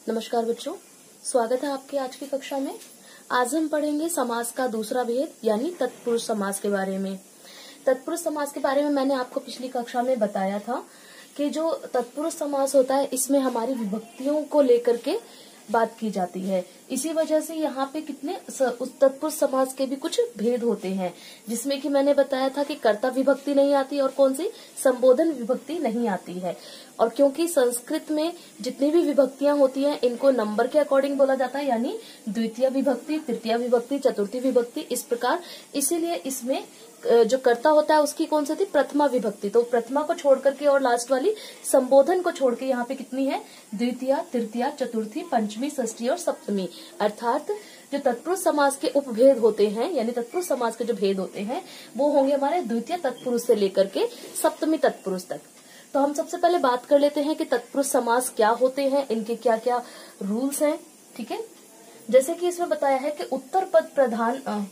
नमस्कार बच्चों, स्वागत है आपके आज की कक्षा में। आज हम पढ़ेंगे समास का दूसरा भेद यानी तत्पुरुष समास के बारे में। तत्पुरुष समास के बारे में मैंने आपको पिछली कक्षा में बताया था कि जो तत्पुरुष समास होता है इसमें हमारी विभक्तियों को लेकर के बात की जाती है। इसी वजह से यहाँ पे कितने तत्पुरुष समास के भी कुछ भेद होते हैं, जिसमें कि मैंने बताया था कि कर्ता विभक्ति नहीं आती और कौन सी संबोधन विभक्ति नहीं आती है। और क्योंकि संस्कृत में जितनी भी विभक्तियां होती हैं इनको नंबर के अकॉर्डिंग बोला जाता है, यानी द्वितीय विभक्ति, तृतीय विभक्ति, चतुर्थी विभक्ति, इस प्रकार। इसीलिए इसमें जो कर्ता होता है उसकी कौन सी थी, प्रथमा विभक्ति। तो प्रथमा को छोड़ करके और लास्ट वाली संबोधन को छोड़ के यहाँ पे कितनी है, द्वितीय, तृतीय, चतुर्थी, पंचमी, षष्ठी और सप्तमी। अर्थात जो तत्पुरुष समास के उपभेद होते हैं यानी तत्पुरुष समास के जो भेद होते हैं वो होंगे हमारे द्वितीय तत्पुरुष से लेकर के सप्तमी तत्पुरुष तक। तो हम सबसे पहले बात कर लेते हैं कि तत्पुरुष समास क्या होते हैं, इनके क्या क्या रूल्स हैं। ठीक है, जैसे कि इसमें बताया है कि उत्तर पद प्रधान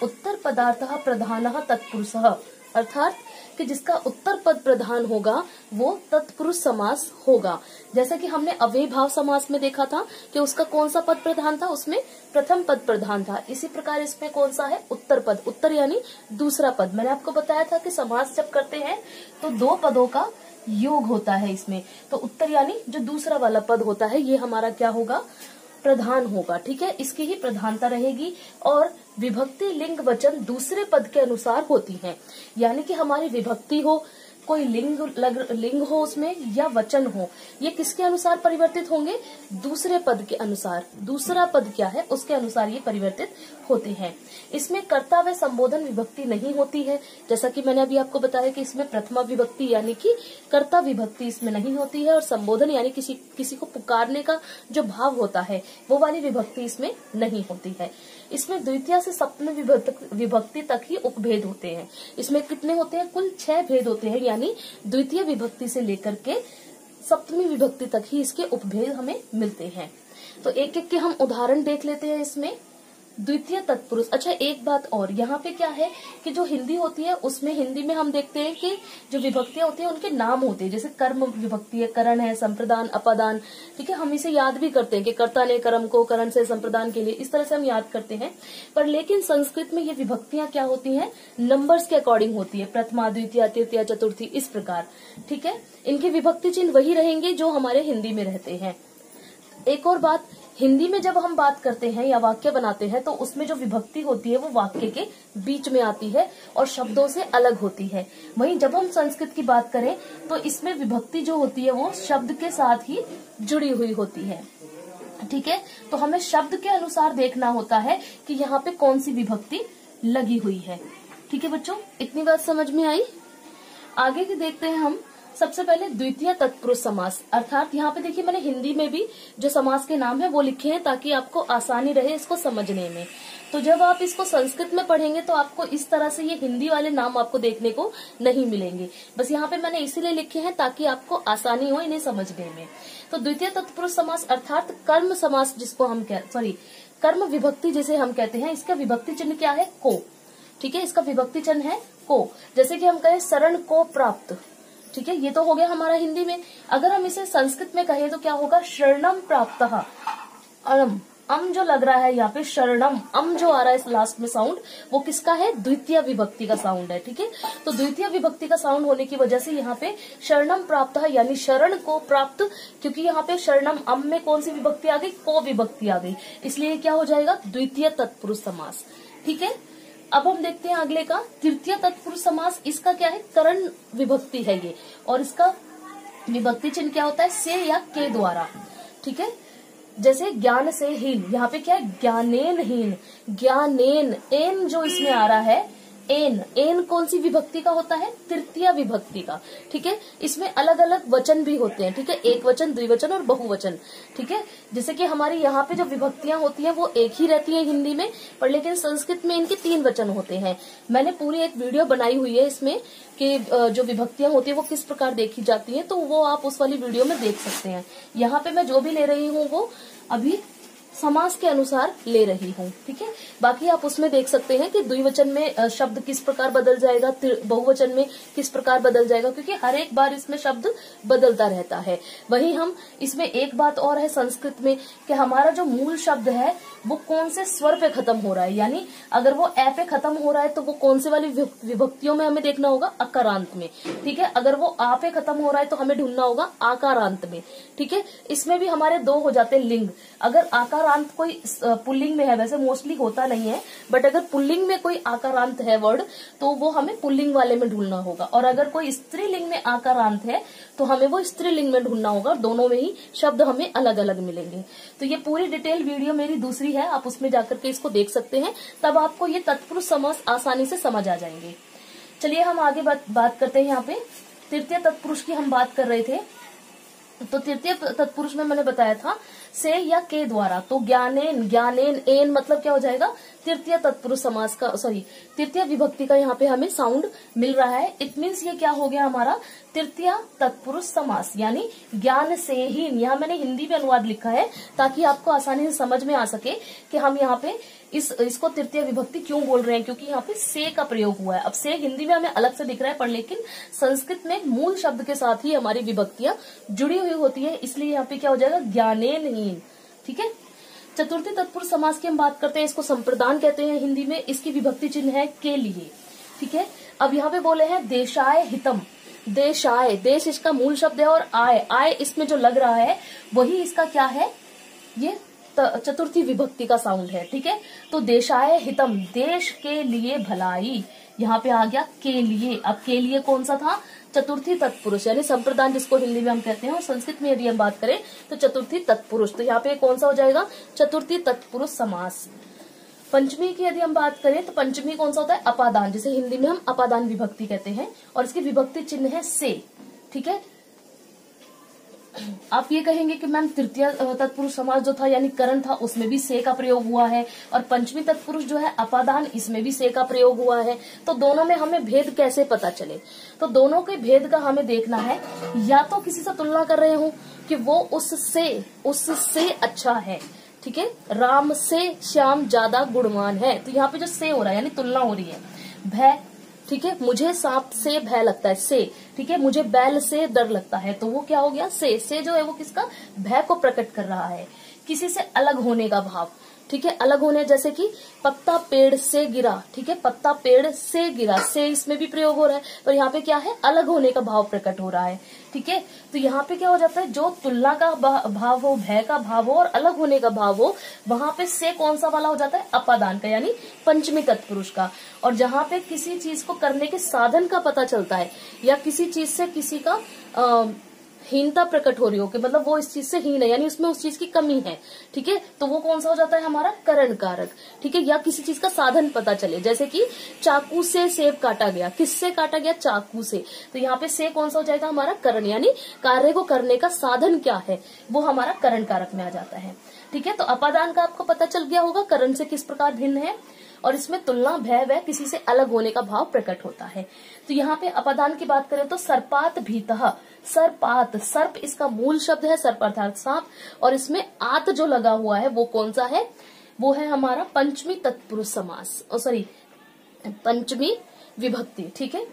उत्तर पदार्थः प्रधानः तत्पुरुषः, अर्थात कि जिसका उत्तर पद प्रधान होगा वो तत्पुरुष समास होगा। जैसे कि हमने अव्यय भाव समास में देखा था कि उसका कौन सा पद प्रधान था, उसमें प्रथम पद प्रधान था। इसी प्रकार इसमें कौन सा है, उत्तर पद, उत्तर यानी दूसरा पद। मैंने आपको बताया था कि समास जब करते हैं तो दो पदों का योग होता है इसमें। तो उत्तर यानी जो दूसरा वाला पद होता है ये हमारा क्या होगा, प्रधान होगा। ठीक है, इसकी ही प्रधानता रहेगी। और विभक्ति लिंग वचन दूसरे पद के अनुसार होती है, यानी कि हमारी विभक्ति हो, कोई लिंग हो उसमें या वचन हो, ये किसके अनुसार परिवर्तित होंगे, दूसरे पद के अनुसार। दूसरा पद क्या है उसके अनुसार ये परिवर्तित होते हैं। इसमें कर्ता व संबोधन विभक्ति नहीं होती है, जैसा कि मैंने अभी आपको बताया कि इसमें प्रथमा विभक्ति यानी कि कर्ता विभक्ति इसमें नहीं होती है, और संबोधन यानी किसी को पुकारने का जो भाव होता है वो वाली विभक्ति इसमें नहीं होती है। इसमें द्वितीय से सप्तमी विभक्ति तक ही उपभेद होते हैं। इसमें कितने होते हैं, कुल 6 भेद होते हैं, यानी द्वितीय विभक्ति से लेकर के सप्तमी विभक्ति तक ही इसके उपभेद हमें मिलते हैं। तो एक एक के हम उदाहरण देख लेते हैं इसमें। द्वितीय तत्पुरुष। अच्छा, एक बात और, यहाँ पे क्या है कि जो हिंदी होती है उसमें हिंदी में हम देखते हैं कि जो विभक्तियां होती है उनके नाम होते हैं। जैसे कर्म विभक्ति है, करण है, संप्रदान, अपादान। ठीक है, हम इसे याद भी करते हैं कि कर्ता ने कर्म को करण से संप्रदान के लिए, इस तरह से हम याद करते हैं। पर लेकिन संस्कृत में ये विभक्तियां क्या होती है, नंबर्स के अकॉर्डिंग होती है, प्रथमा, द्वितीय, तृतीय, चतुर्थी, इस प्रकार। ठीक है, इनके विभक्ति चिन्ह वही रहेंगे जो हमारे हिंदी में रहते हैं। एक और बात, हिंदी में जब हम बात करते हैं या वाक्य बनाते हैं तो उसमें जो विभक्ति होती है वो वाक्य के बीच में आती है और शब्दों से अलग होती है। वहीं जब हम संस्कृत की बात करें तो इसमें विभक्ति जो होती है वो शब्द के साथ ही जुड़ी हुई होती है। ठीक है, तो हमें शब्द के अनुसार देखना होता है कि यहाँ पे कौन सी विभक्ति लगी हुई है। ठीक है बच्चों, इतनी बात समझ में आई। आगे की देखते हैं हम। सबसे पहले द्वितीय तत्पुरुष समास, अर्थात यहाँ पे देखिए मैंने हिंदी में भी जो समास के नाम है वो लिखे हैं ताकि आपको आसानी रहे इसको समझने में। तो जब आप इसको संस्कृत में पढ़ेंगे तो आपको इस तरह से ये हिंदी वाले नाम आपको देखने को नहीं मिलेंगे। बस यहाँ पे मैंने इसीलिए लिखे हैं ताकि आपको आसानी हो इन्हें समझने में। तो द्वितीय तत्पुरुष समास अर्थात कर्म समास, जिसको हम कर्म विभक्ति जिसे हम कहते हैं, इसका विभक्ति चिन्ह क्या है, को। ठीक है, इसका विभक्ति चिन्ह है को। जैसे कि हम कहें शरण को प्राप्त। ठीक है, ये तो हो गया हमारा हिंदी में। अगर हम इसे संस्कृत में कहें तो क्या होगा, शरणम प्राप्तः। अम जो लग रहा है यहाँ पे, शरणम, अम जो आ रहा है लास्ट में साउंड, वो किसका है, द्वितीय विभक्ति का साउंड है। ठीक है, तो द्वितीय विभक्ति का साउंड होने की वजह से यहाँ पे शरणम प्राप्तः यानी शरण को प्राप्त, क्योंकि यहाँ पे शरणम अम में कौन सी विभक्ति आ गई, को विभक्ति आ गई, इसलिए क्या हो जाएगा, द्वितीय तत्पुरुष समास। ठीक है, अब हम देखते हैं अगले का तृतीय तत्पुरुष समास। इसका क्या है, करण विभक्ति है ये, और इसका विभक्ति चिन्ह क्या होता है, से या के द्वारा। ठीक है, जैसे ज्ञान से हीन, यहाँ पे क्या है, ज्ञानेन हीन, ज्ञानेन, एन जो इसमें आ रहा है, एन कौन सी विभक्ति का होता है, तृतीय विभक्ति का। ठीक है, इसमें अलग अलग वचन भी होते हैं। ठीक है, एक वचन, द्विवचन और बहुवचन। ठीक है, जैसे कि हमारी यहाँ पे जो विभक्तियां होती हैं वो एक ही रहती है हिंदी में, पर लेकिन संस्कृत में इनके 3 वचन होते हैं। मैंने पूरी एक वीडियो बनाई हुई है इसमें कि जो विभक्तियां होती है वो किस प्रकार देखी जाती है, तो वो आप उस वाली वीडियो में देख सकते हैं। यहाँ पे मैं जो भी ले रही हूँ वो अभी समास के अनुसार ले रही हूँ। ठीक है, बाकी आप उसमें देख सकते हैं कि द्विवचन में शब्द किस प्रकार बदल जाएगा, बहुवचन में किस प्रकार बदल जाएगा, क्योंकि हर एक बार इसमें शब्द बदलता रहता है। वहीं हम इसमें एक बात और है संस्कृत में कि हमारा जो मूल शब्द है वो कौन से स्वर पे खत्म हो रहा है, यानी अगर वो ए पे खत्म हो रहा है तो वो कौन से वाली विभक्तियों में हमें देखना होगा, अकारांत में। ठीक है, अगर वो आ पे खत्म हो रहा है तो हमें ढूंढना होगा आकारांत में। ठीक है, इसमें भी हमारे दो हो जाते हैं लिंग। अगर आकारांत कोई पुल्लिंग में है, वैसे मोस्टली होता नहीं है, बट अगर पुल्लिंग में कोई आकारांत है वर्ड तो वो हमें पुल्लिंग वाले में ढूंढना होगा, और अगर कोई स्त्रीलिंग में आकारांत है तो हमें वो स्त्रीलिंग में ढूंढना होगा। दोनों में ही शब्द हमें अलग अलग मिलेंगे। तो ये पूरी डिटेल वीडियो मेरी दूसरी है, आप उसमें जाकर के इसको देख सकते हैं, तब आपको ये तत्पुरुष समास आसानी से समझ आ जाएंगे। चलिए हम आगे बात करते हैं। यहाँ पे तृतीय तत्पुरुष की हम बात कर रहे थे, तो तृतीय तत्पुरुष में मैंने बताया था से या के द्वारा, तो ज्ञानेन, ज्ञानेन, एन मतलब क्या हो जाएगा, तृतीय तत्पुरुष समास का, सॉरी तृतीय विभक्ति का यहाँ पे हमें साउंड मिल रहा है। इट मीन्स ये क्या हो गया हमारा तृतीय तत्पुरुष समास, यानी ज्ञान से हीन। यहाँ मैंने हिंदी में अनुवाद लिखा है ताकि आपको आसानी से समझ में आ सके कि हम यहाँ पे इसको तृतीय विभक्ति क्यों बोल रहे हैं, क्योंकि यहाँ पे से का प्रयोग हुआ है। अब से हिंदी में हमें अलग से दिख रहा है, पर लेकिन संस्कृत में मूल शब्द के साथ ही हमारी विभक्तियां जुड़ी हुई होती है, इसलिए यहाँ पे क्या हो जाएगा ज्ञानेनहीन। ठीक है, चतुर्थी तत्पुरुष समास की हम बात करते हैं, इसको संप्रदान कहते हैं हिंदी में। इसकी विभक्ति चिन्ह है के लिए। ठीक है, अब यहाँ पे बोले हैं देशाय हितम। देशाय, देश इसका मूल शब्द है, और आय, आय इसमें जो लग रहा है वही इसका क्या है, ये चतुर्थी विभक्ति का साउंड है। ठीक है, तो देशाय हितम, देश के लिए भलाई, यहाँ पे आ गया के लिए। अब के लिए कौन सा था, चतुर्थी तत्पुरुष, यानी संप्रदान जिसको हिंदी में हम कहते हैं, और संस्कृत में यदि हम बात करें तो चतुर्थी तत्पुरुष। तो यहाँ पे कौन सा हो जाएगा, चतुर्थी तत्पुरुष समास। पंचमी की यदि हम बात करें तो पंचमी कौन सा होता है, अपादान, जिसे हिंदी में हम अपादान विभक्ति कहते हैं, और इसकी विभक्ति चिन्ह है से। ठीक है, आप ये कहेंगे कि मैम तृतीय तत्पुरुष समास जो था यानी करण था, उसमें भी से का प्रयोग हुआ है, और पंचमी तत्पुरुष जो है अपादान, इसमें भी से का प्रयोग हुआ है। तो दोनों में हमें भेद कैसे पता चले, तो दोनों के भेद का हमें देखना है, या तो किसी से तुलना कर रहे हो कि वो उससे अच्छा है। ठीक है, राम से श्याम ज्यादा गुणवान है, तो यहाँ पे जो से हो रहा है यानी तुलना हो रही है। भय, ठीक है, मुझे सांप से भय लगता है, से। ठीक है, मुझे बैल से डर लगता है, तो वो क्या हो गया, से जो है वो किसका, भय को प्रकट कर रहा है। किसी से अलग होने का भाव, ठीक है, अलग होने, जैसे कि पत्ता पेड़ से गिरा। ठीक है, पत्ता पेड़ से गिरा, से इसमें भी प्रयोग हो रहा है, पर यहाँ पे क्या है, अलग होने का भाव प्रकट हो रहा है। ठीक है, तो यहाँ पे क्या हो जाता है, जो तुलना का भाव हो, भय का भाव हो और अलग होने का भाव हो, वहां पे से कौन सा वाला हो जाता है, अपादान का, यानी पंचमी तत्पुरुष का। और जहाँ पे किसी चीज को करने के साधन का पता चलता है, या किसी चीज से किसी का हीनता प्रकट हो रही हो कि मतलब वो इस चीज से हीन है, यानी उसमें उस चीज की कमी है। ठीक है, तो वो कौन सा हो जाता है हमारा, करण कारक। ठीक है, या किसी चीज का साधन पता चले, जैसे कि चाकू से सेब काटा गया, किससे काटा गया, चाकू से, तो यहाँ पे से कौन सा हो जाएगा हमारा, करण, यानी कार्य को करने का साधन क्या है, वो हमारा करण कारक में आ जाता है। ठीक है, तो अपादान का आपको पता चल गया होगा करण से किस प्रकार भिन्न है, और इसमें तुलना, भय व किसी से अलग होने का भाव प्रकट होता है। तो यहाँ पे अपादान की बात करें तो सर्पात भीतः, सर्पात, सर्प इसका मूल शब्द है, सर्प अर्थात सांप, और इसमें आत जो लगा हुआ है वो कौन सा है, वो है हमारा पंचमी तत्पुरुष समास, सॉरी पंचमी विभक्ति। ठीक है,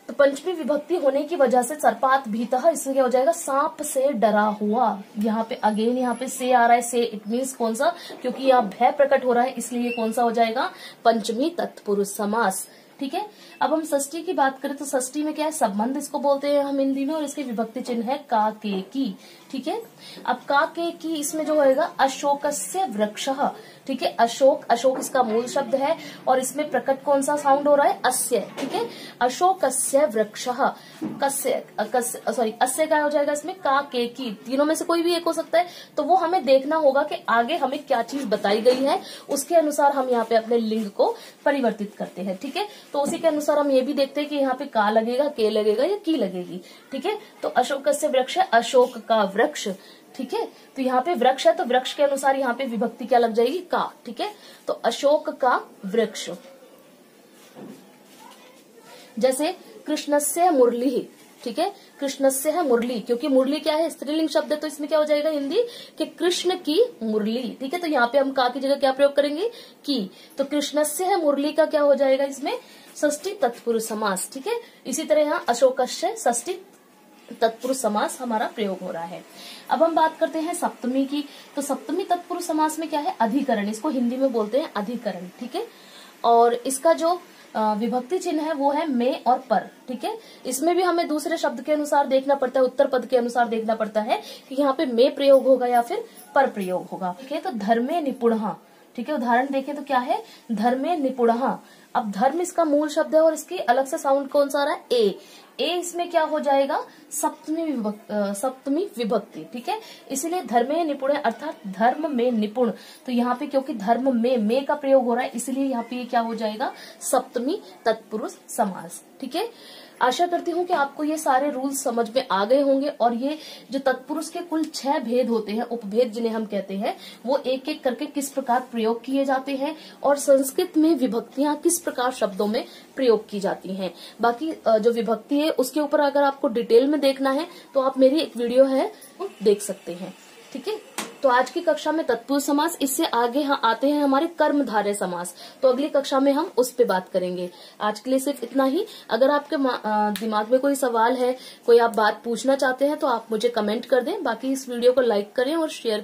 तो पंचमी विभक्ति होने की वजह से सर्पात भीतः, इसमें क्या हो जाएगा, सांप से डरा हुआ। यहाँ पे अगेन यहाँ पे से आ रहा है, से इट मीन्स कौन सा, क्योंकि यहाँ भय प्रकट हो रहा है, इसलिए कौन सा हो जाएगा, पंचमी तत्पुरुष समास। ठीक है, अब हम षष्ठी की बात करें तो षष्ठी में क्या है, संबंध इसको बोलते हैं हम हिंदी में, और इसकी विभक्ति चिन्ह है का के की। ठीक है, अब का के की इसमें जो होएगा, अशोकस्य वृक्षः। ठीक है, अशोक, अशोक इसका मूल शब्द है, और इसमें प्रकट कौन सा साउंड हो रहा है, अस्य। ठीक है, अशोकस्य वृक्षः, कस्य, सॉरी अस्य का हो जाएगा इसमें का के की, तीनों में से कोई भी एक हो सकता है। तो वो हमें देखना होगा कि आगे हमें क्या चीज बताई गई है, उसके अनुसार हम यहाँ पे अपने लिंग को परिवर्तित करते हैं। ठीक है, तो उसी के अनुसार हम ये भी देखते हैं कि यहाँ पे का लगेगा, के लगेगा या की लगेगी। ठीक है, तो अशोकस्य वृक्ष, अशोक का वृक्ष। ठीक है, तो यहाँ पे वृक्ष है, तो वृक्ष के अनुसार यहाँ पे विभक्ति क्या लग जाएगी, का। ठीक है, तो अशोक का वृक्ष। जैसे कृष्णस्य मुरली, ठीक है। कृष्णस्य है मुरली, क्योंकि मुरली क्या है, स्त्रीलिंग शब्द है, तो इसमें क्या हो जाएगा हिंदी कि कृष्ण की मुरली, ठीक है। तो यहाँ पे हम का की जगह क्या प्रयोग करेंगे, की। तो कृष्णस्य है मुरली का क्या हो जाएगा इसमें, षष्ठी तत्पुरुष समास, ठीक है। इसी तरह यहाँ अशोकस्य षष्ठी तत्पुरुष समास हमारा प्रयोग हो रहा है। अब हम बात करते हैं सप्तमी की। तो सप्तमी तत्पुरुष समास में क्या है, अधिकरण, इसको हिंदी में बोलते हैं अधिकरण, ठीक है। और इसका जो विभक्ति चिन्ह है वो है में और पर, ठीक है। इसमें भी हमें दूसरे शब्द के अनुसार देखना पड़ता है, उत्तर पद के अनुसार देखना पड़ता है कि यहाँ पे में प्रयोग होगा या फिर पर प्रयोग होगा, ठीक है। तो धर्मे निपुणः, ठीक है। उदाहरण देखें तो क्या है, धर्मे निपुणः। अब धर्म इसका मूल शब्द है और इसकी अलग से साउंड कौन सा आ रहा है, ए इसमें क्या हो जाएगा, सप्तमी विभक्ति, ठीक है। इसलिए धर्मे निपुण अर्थात धर्म में निपुण। तो यहाँ पे क्योंकि धर्म में का प्रयोग हो रहा है, इसलिए यहाँ पे क्या हो जाएगा, सप्तमी तत्पुरुष समास, ठीक है। आशा करती हूँ कि आपको ये सारे रूल्स समझ में आ गए होंगे और ये जो तत्पुरुष के कुल 6 भेद होते हैं, उपभेद जिन्हें हम कहते हैं, वो एक एक करके किस प्रकार प्रयोग किए जाते हैं और संस्कृत में विभक्तियां किस प्रकार शब्दों में प्रयोग की जाती हैं। बाकी जो विभक्ति है उसके ऊपर अगर आपको डिटेल में देखना है तो आप मेरी एक वीडियो है देख सकते हैं, ठीक है। तो आज की कक्षा में तत्पुरुष समास, इससे आगे आते हैं हमारे कर्मधारय समास। तो अगली कक्षा में हम उस पे बात करेंगे। आज के लिए सिर्फ इतना ही। अगर आपके दिमाग में कोई सवाल है, कोई आप बात पूछना चाहते हैं तो आप मुझे कमेंट कर दें। बाकी इस वीडियो को लाइक करें और शेयर